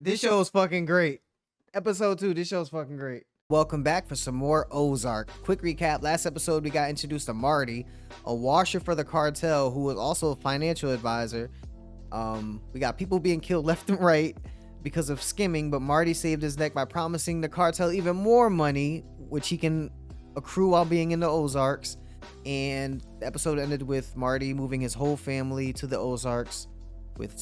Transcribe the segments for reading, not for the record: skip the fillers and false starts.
This show is fucking great. Episode 2, this show is fucking great. Welcome back for some more Ozark. Quick recap, last episode we got introduced to Marty, a washer for the cartel who was also a financial advisor. We got people being killed left and right because of skimming, but Marty saved his neck by promising the cartel even more money, which he can accrue while being in the Ozarks. And the episode ended with Marty moving his whole family to the Ozarks with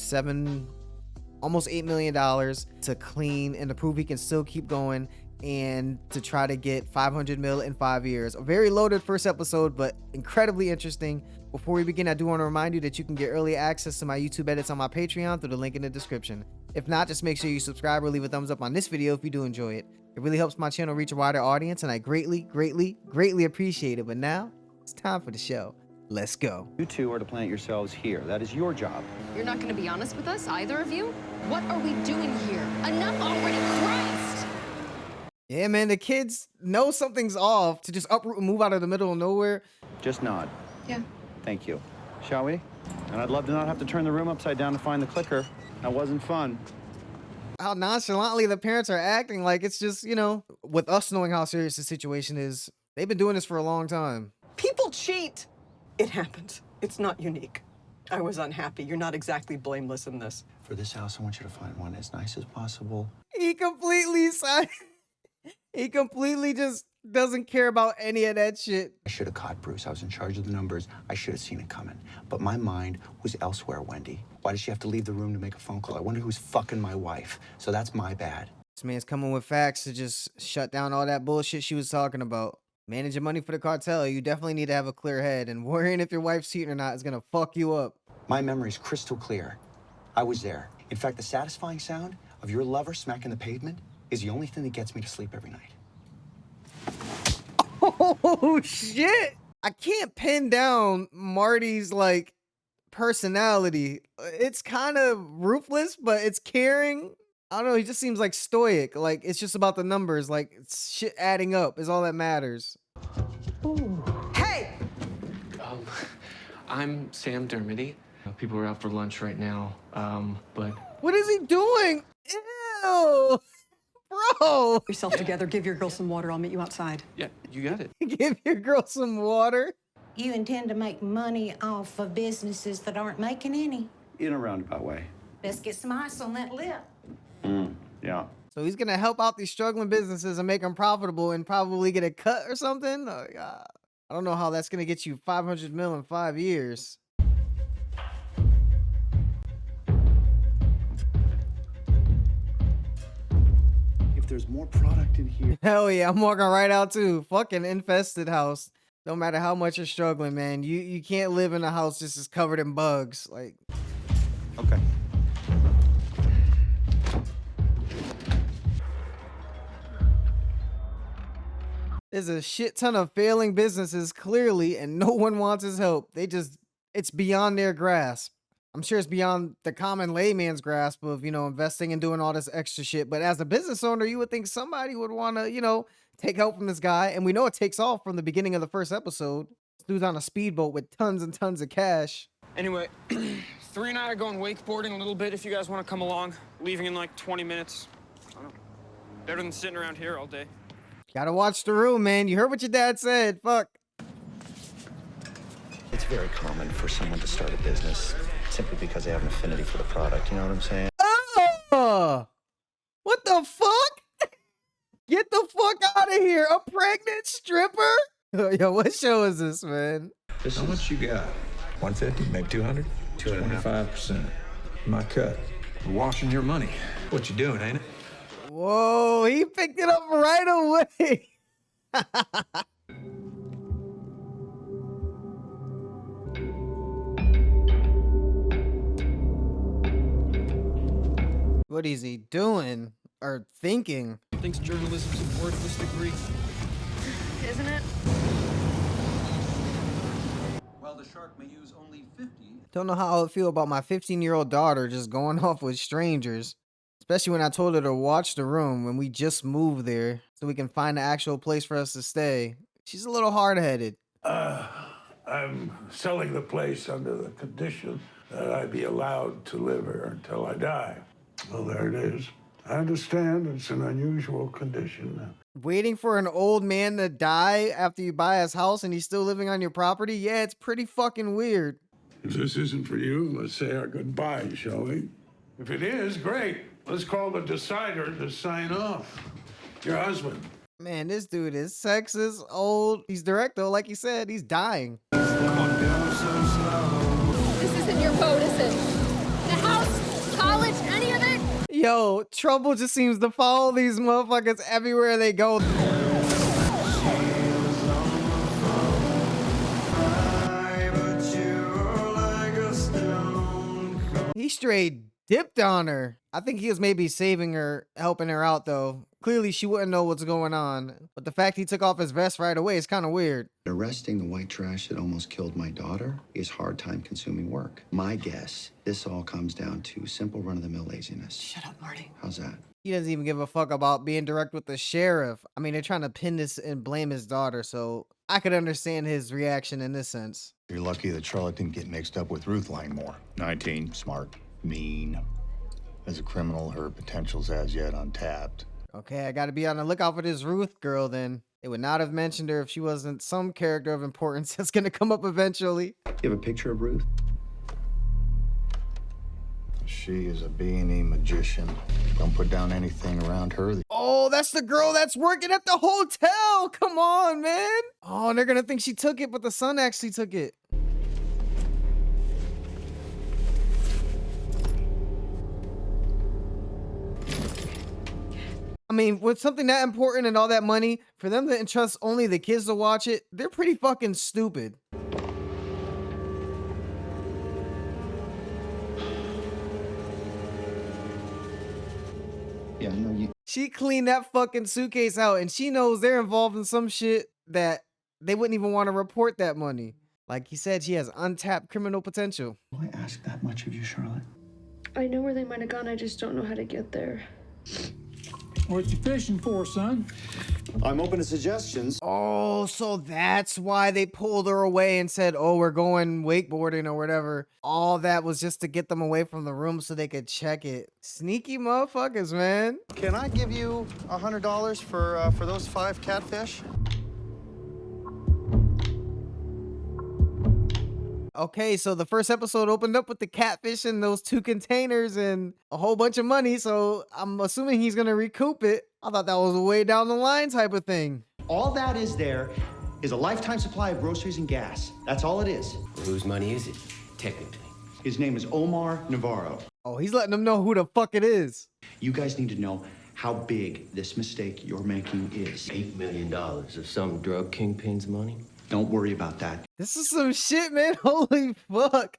almost $8 million to clean and to prove he can still keep going and to try to get 500 mil in 5 years. A very loaded first episode, but incredibly interesting. Before we begin, I do want to remind you that you can get early access to my YouTube edits on my Patreon through the link in the description. If not, just make sure you subscribe or leave a thumbs up on this video if you do enjoy it. It really helps my channel reach a wider audience, and I greatly appreciate it. But now, it's time for the show. Let's go. You two are to plant yourselves here. That is your job. You're not going to be honest with us, either of you? What are we doing here? Enough already, Christ! Yeah, man, the kids know something's off to just uproot and move out of the middle of nowhere. Just nod. Yeah. Thank you. Shall we? And I'd love to not have to turn the room upside down to find the clicker. That wasn't fun. How nonchalantly the parents are acting, like it's just, you know, with us knowing how serious the situation is, they've been doing this for a long time. People cheat. It happens. It's not unique. I was unhappy. You're not exactly blameless in this. For this house, I want you to find one as nice as possible. He completely just doesn't care about any of that shit. I should have caught Bruce. I was in charge of the numbers. I should have seen it coming. But my mind was elsewhere, Wendy. Why did she have to leave the room to make a phone call? I wonder who's fucking my wife. So that's my bad. This man's coming with facts to just shut down all that bullshit she was talking about. Managing money for the cartel, you definitely need to have a clear head, and worrying if your wife's cheating or not is gonna fuck you up. My memory's crystal clear. I was there. In fact, the satisfying sound of your lover smacking the pavement is the only thing that gets me to sleep every night. Oh, shit! I can't pin down Marty's, like, personality. It's kind of ruthless, but it's caring. I don't know, he just seems like stoic. Like, it's just about the numbers. Like, it's shit adding up is all that matters. Ooh. Hey! I'm Sam Dermody. People are out for lunch right now, but... What is he doing? Ew! Bro! Yourself together. Give your girl some water. I'll meet you outside. Yeah, you got it. Give your girl some water. You intend to make money off of businesses that aren't making any? In a roundabout way. Let's get some ice on that lip. Yeah. So he's gonna help out these struggling businesses and make them profitable and probably get a cut or something? Like, I don't know how that's gonna get you 500 mil in 5 years. If there's more product in here. Hell yeah, I'm walking right out too. Fucking infested house. No matter how much you're struggling, man, you can't live in a house just as covered in bugs. Like, Okay. there's a shit ton of failing businesses clearly, and no one wants his help. It's beyond their grasp. I'm sure it's beyond the common layman's grasp of, you know, investing and doing all this extra shit. But as a business owner, you would think somebody would want to, you know, take help from this guy. And we know it takes off from the beginning of the first episode. This dude's on a speedboat with tons and tons of cash. Anyway, 3 and I are going wakeboarding a little bit if you guys want to come along. Leaving in like 20 minutes. I don't know. Better than sitting around here all day. Gotta watch the room, man. You heard what your dad said. Fuck. It's very common for someone to start a business simply because they have an affinity for the product. You know what I'm saying? Oh! What the fuck? Get the fuck out of here. A pregnant stripper? Yo, what show is this, man? How much you got? 150, maybe 200? 25%. My cut. We're washing your money. What you doing, ain't it? Whoa, he picked it up right away. What is he doing? Or thinking? Thinks journalism's a worthless degree. Isn't it? While the shark may use only 50. Don't know how I would feel about my 15-year-old daughter just going off with strangers. Especially when I told her to watch the room when we just moved there so we can find an actual place for us to stay. She's a little hard-headed. I'm selling the place under the condition that I be allowed to live here until I die. Well, there it is. I understand it's an unusual condition. Waiting for an old man to die after you buy his house and he's still living on your property? Yeah, it's pretty fucking weird. If this isn't for you, let's say our goodbyes, shall we? If it is, great. Let's call the decider to sign off. Your husband. Man, this dude is sexist, old. He's direct though, like he said, he's dying. This isn't your boat, is it? The house, college, any of it? Yo, trouble just seems to follow these motherfuckers everywhere they go. He straight dipped on her. I think he was maybe saving her, helping her out though. Clearly she wouldn't know what's going on. But the fact he took off his vest right away is kind of weird. Arresting the white trash that almost killed my daughter is hard time consuming work. My guess, this all comes down to simple run-of-the-mill laziness. Shut up, Marty. How's that? He doesn't even give a fuck about being direct with the sheriff. I mean, they're trying to pin this and blame his daughter, so I could understand his reaction in this sense. You're lucky that Charlotte didn't get mixed up with Ruth Langmore. 19, smart, mean. As a criminal, her potential's as yet untapped. Okay, I gotta be on the lookout for this Ruth girl then. They would not have mentioned her if she wasn't some character of importance that's gonna come up eventually. You have a picture of Ruth? She is a B&E magician. Don't put down anything around her. Oh, that's the girl that's working at the hotel. Come on, man. Oh, and they're gonna think she took it, but the son actually took it. I mean, with something that important and all that money, for them to entrust only the kids to watch it, they're pretty fucking stupid. Yeah, no, you... She cleaned that fucking suitcase out and she knows they're involved in some shit that they wouldn't even want to report that money. Like he said, she has untapped criminal potential. Do I ask that much of you, Charlotte? I know where they might have gone, I just don't know how to get there. What you fishing for, son? I'm open to suggestions. Oh, so that's why they pulled her away and said, oh, we're going wakeboarding or whatever. All that was just to get them away from the room so they could check it. Sneaky motherfuckers, man. Can I give you $100 for those 5 catfish? Okay, so the first episode opened up with the catfish in those 2 containers and a whole bunch of money, so I'm assuming he's gonna recoup it. I thought that was a way down the line type of thing. All that is there is a lifetime supply of groceries and gas. That's all it is. Whose money is it, technically? His name is Omar Navarro. Oh, he's letting them know who the fuck it is. You guys need to know how big this mistake you're making is. $8 million of some drug kingpin's money? Don't worry about that. This is some shit, man. Holy fuck.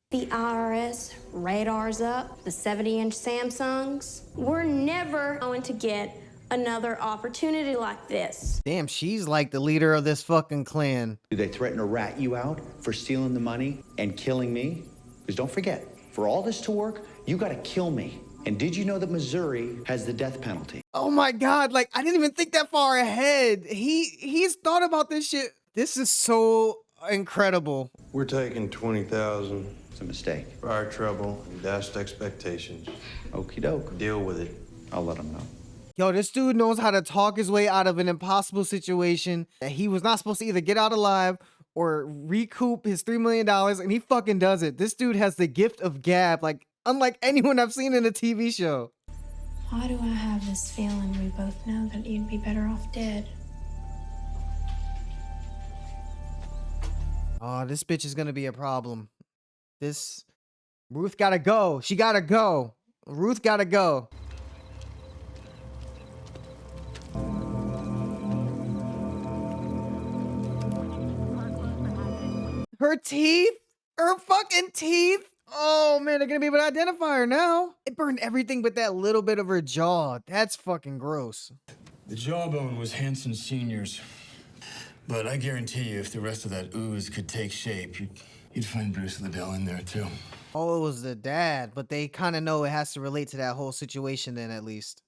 The IRS, radars up, the 70-inch Samsungs. We're never going to get another opportunity like this. Damn, she's like the leader of this fucking clan. Do they threaten to rat you out for stealing the money and killing me? Because don't forget, for all this to work, you gotta kill me. And did you know that Missouri has the death penalty? Oh my God, like I didn't even think that far ahead. He's thought about this shit. This is so incredible. We're taking 20,000. It's a mistake. Fire trouble, dashed expectations. Okie doke. Deal with it. I'll let him know. Yo, this dude knows how to talk his way out of an impossible situation that he was not supposed to either get out alive or recoup his $3 million, and he fucking does it. This dude has the gift of gab, like unlike anyone I've seen in a TV show. Why do I have this feeling we both know that you'd be better off dead? Oh, this bitch is gonna be a problem. Ruth gotta go. She gotta go. Ruth gotta go. Her teeth? Her fucking teeth? Oh man, they're gonna be able to identify her now. It burned everything but that little bit of her jaw. That's fucking gross. The jawbone was Hanson Sr.'s. But I guarantee you, if the rest of that ooze could take shape, you'd find Bruce Liddell in there too. Oh, it was the dad, but they kind of know it has to relate to that whole situation then at least.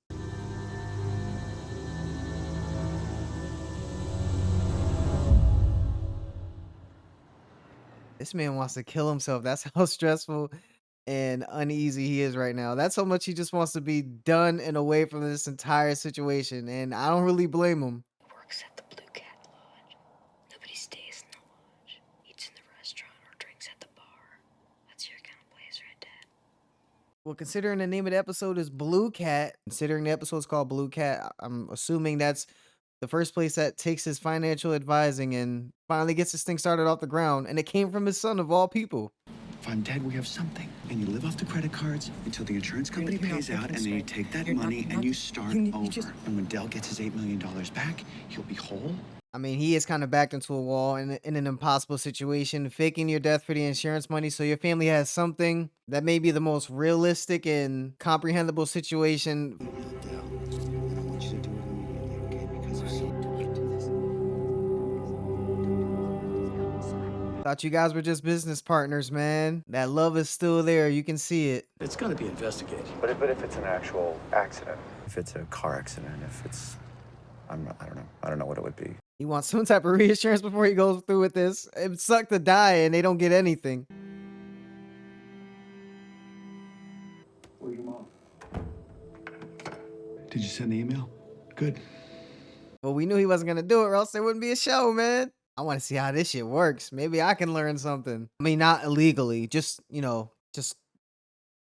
This man wants to kill himself. That's how stressful and uneasy he is right now. That's how much he just wants to be done and away from this entire situation, and I don't really blame him. Works at the Blue Cat Lodge. Nobody stays in the lodge, eats in the restaurant, or drinks at the bar. That's your kind of place, right, Dad? Well, considering the name of the episode is Blue Cat, considering the episode is called Blue Cat, I'm assuming that's the first place that takes his financial advising and finally gets this thing started off the ground, and it came from his son of all people. If I'm dead, we have something. And you live off the credit cards until the insurance company pays out, and then you take that money and you start over. And when Dell gets his $8 million back, he'll be whole. I mean, he is kind of backed into a wall in an impossible situation, faking your death for the insurance money so your family has something. That may be the most realistic and comprehensible situation. Thought you guys were just business partners, man. That love is still there. You can see it. It's gonna be investigated. But if it's an actual accident, if it's a car accident, if it's, I don't know what it would be. He wants some type of reassurance before he goes through with this. It would suck to die and they don't get anything. Where's your mom? Did you send the email? Good. Well, we knew he wasn't gonna do it or else there wouldn't be a show, man. I want to see how this shit works. Maybe I can learn something. I mean, not illegally, just, just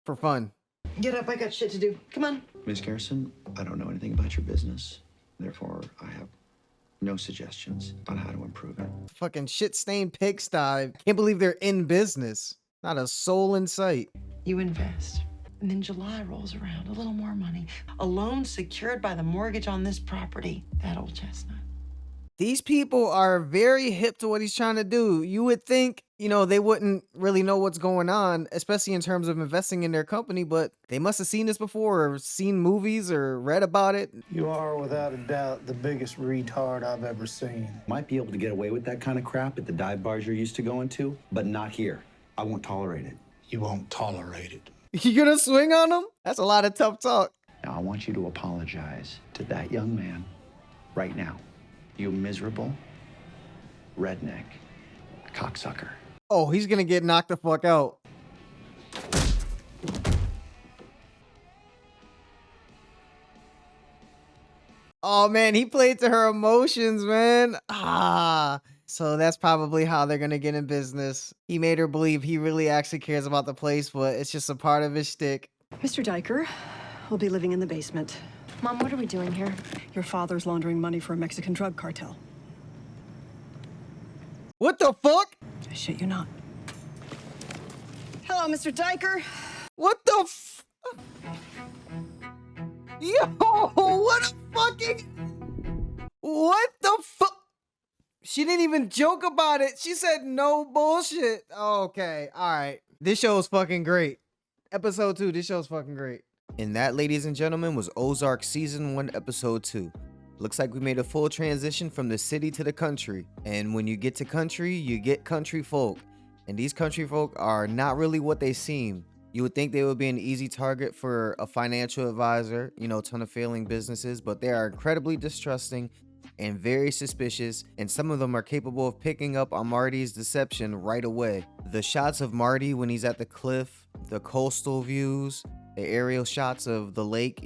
for fun. Get up, I got shit to do. Come on. Ms. Garrison, I don't know anything about your business. Therefore, I have no suggestions on how to improve it. Fucking shit-stained pigsty. Can't believe they're in business. Not a soul in sight. You invest. And then July rolls around, a little more money. A loan secured by the mortgage on this property. That old chestnut. These people are very hip to what he's trying to do. You would think, they wouldn't really know what's going on, especially in terms of investing in their company, but they must have seen this before or seen movies or read about it. You are, without a doubt, the biggest retard I've ever seen. Might be able to get away with that kind of crap at the dive bars you're used to going to, but not here. I won't tolerate it. You won't tolerate it. You gonna swing on them? That's a lot of tough talk. Now, I want you to apologize to that young man right now. You miserable redneck cocksucker. Oh, he's gonna get knocked the fuck out. Oh man, he played to her emotions, man. So that's probably how they're gonna get in business. He made her believe he really actually cares about the place, but it's just a part of his shtick. Mr. Diker will be living in the basement. Mom, what are we doing here? Your father's laundering money for a Mexican drug cartel. What the fuck? I shit you not. Hello, Mr. Diker. What the f... Yo, what a fucking... What the fuck? She didn't even joke about it. She said no bullshit. Okay, all right. This show is fucking great. Episode 2, this show is fucking great. And that, ladies and gentlemen, was Ozark Season 1, Episode 2. Looks like we made a full transition from the city to the country. And when you get to country, you get country folk. And these country folk are not really what they seem. You would think they would be an easy target for a financial advisor, ton of failing businesses, but they are incredibly distrusting and very suspicious, and some of them are capable of picking up on Marty's deception right away. The shots of Marty when he's at the cliff, the coastal views, the aerial shots of the lake,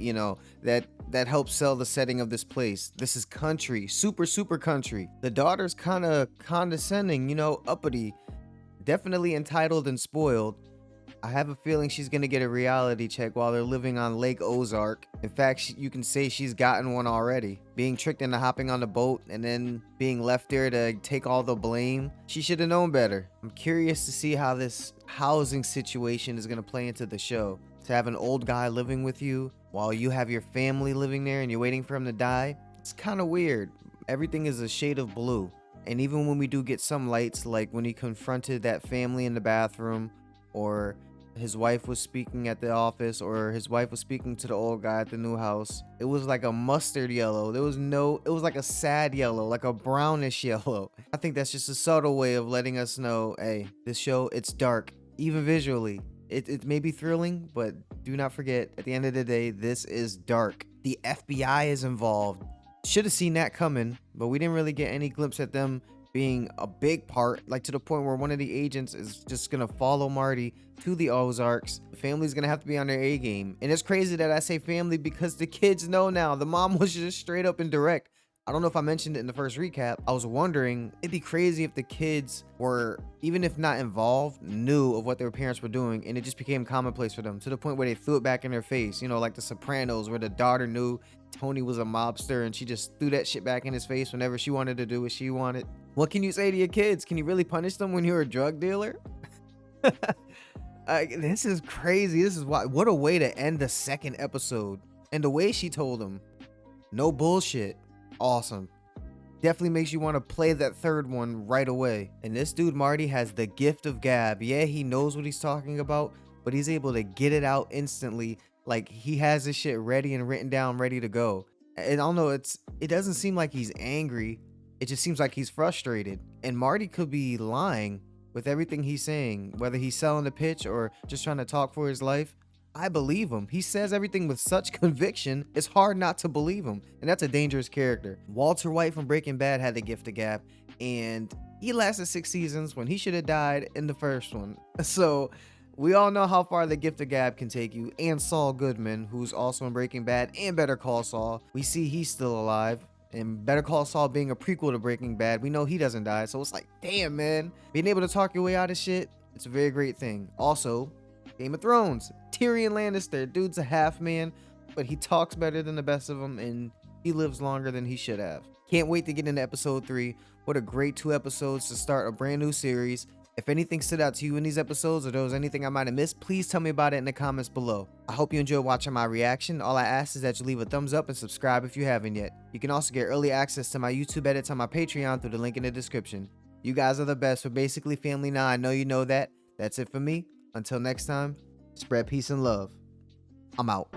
that helps sell the setting of this place. This is country, super country. The daughter's kind of condescending, uppity, definitely entitled and spoiled. I have a feeling she's gonna get a reality check while they're living on Lake Ozark. In fact, you can say she's gotten one already. Being tricked into hopping on the boat and then being left there to take all the blame. She should have known better. I'm curious to see how this housing situation is gonna play into the show. To have an old guy living with you while you have your family living there and you're waiting for him to die, it's kind of weird. Everything is a shade of blue. And even when we do get some lights, like when he confronted that family in the bathroom, or his wife was speaking at the office, or his wife was speaking to the old guy at the new house, it was like a mustard yellow. It was like a sad yellow, like a brownish yellow. I think that's just a subtle way of letting us know, hey, this show, it's dark, even visually. It may be thrilling, but do not forget, at the end of the day, this is dark. The FBI is involved. Should have seen that coming, but we didn't really get any glimpse at them being a big part, like to the point where one of the agents is just gonna follow Marty to the Ozarks. The family's gonna have to be on their A game. And it's crazy that I say family because the kids know now. The mom was just straight up and direct. I don't know if I mentioned it in the first recap. I was wondering, it'd be crazy if the kids were, even if not involved, knew of what their parents were doing, and it just became commonplace for them to the point where they threw it back in their face. You know, like The Sopranos, where the daughter knew Tony was a mobster and she just threw that shit back in his face whenever she wanted to do what she wanted. What can you say to your kids? Can you really punish them when you're a drug dealer? This is crazy. This is what a way to end the second episode. And the way she told him, no bullshit. Awesome. Definitely makes you want to play that third one right away. And this dude Marty has the gift of gab. Yeah, he knows what he's talking about, but he's able to get it out instantly. Like he has this shit ready and written down, ready to go. And I don't know, it doesn't seem like he's angry. It just seems like he's frustrated. And Marty could be lying with everything he's saying, whether he's selling the pitch or just trying to talk for his life. I believe him. He says everything with such conviction, it's hard not to believe him. And that's a dangerous character. Walter White from Breaking Bad had the gift of gab, and he lasted 6 seasons when he should have died in the first one. So we all know how far the gift of gab can take you. And Saul Goodman, who's also in Breaking Bad and Better Call Saul, we see he's still alive. And Better Call Saul being a prequel to Breaking Bad, we know he doesn't die. So it's like, damn, man. Being able to talk your way out of shit, it's a very great thing. Also, Game of Thrones. Tyrion Lannister, dude's a half man, but he talks better than the best of them, and he lives longer than he should have. Can't wait to get into episode 3. What a great 2 episodes to start a brand new series. If anything stood out to you in these episodes or there was anything I might have missed, please tell me about it in the comments below. I hope you enjoyed watching my reaction. All I ask is that you leave a thumbs up and subscribe if you haven't yet. You can also get early access to my YouTube edits on my Patreon through the link in the description. You guys are the best. We're basically family now. I know you know that. That's it for me. Until next time, spread peace and love. I'm out.